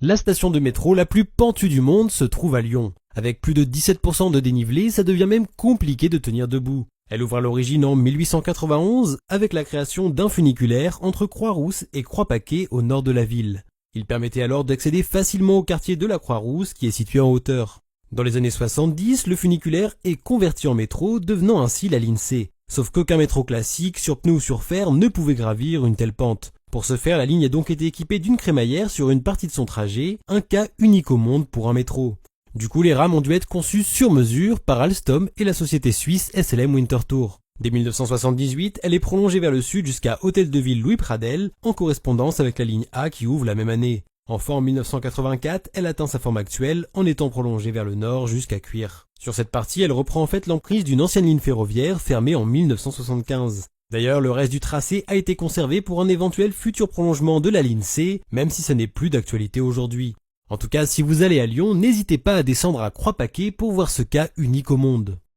La station de métro la plus pentue du monde se trouve à Lyon. Avec plus de 17% de dénivelé, ça devient même compliqué de tenir debout. Elle ouvre à l'origine en 1891 avec la création d'un funiculaire entre Croix-Rousse et Croix-Paquet au nord de la ville. Il permettait alors d'accéder facilement au quartier de la Croix-Rousse qui est situé en hauteur. Dans les années 70, le funiculaire est converti en métro, devenant ainsi la ligne C. Sauf qu'aucun métro classique, sur pneus ou sur fer, ne pouvait gravir une telle pente. Pour ce faire, la ligne a donc été équipée d'une crémaillère sur une partie de son trajet, un cas unique au monde pour un métro. Du coup, les rames ont dû être conçues sur mesure par Alstom et la société suisse SLM Winterthur. Dès 1978, elle est prolongée vers le sud jusqu'à Hôtel de Ville Louis Pradel, en correspondance avec la ligne A qui ouvre la même année. Enfin, en 1984, elle atteint sa forme actuelle en étant prolongée vers le nord jusqu'à Cuire. Sur cette partie, elle reprend en fait l'emprise d'une ancienne ligne ferroviaire fermée en 1975. D'ailleurs, le reste du tracé a été conservé pour un éventuel futur prolongement de la ligne C, même si ce n'est plus d'actualité aujourd'hui. En tout cas, si vous allez à Lyon, n'hésitez pas à descendre à Croix-Paquet pour voir ce cas unique au monde.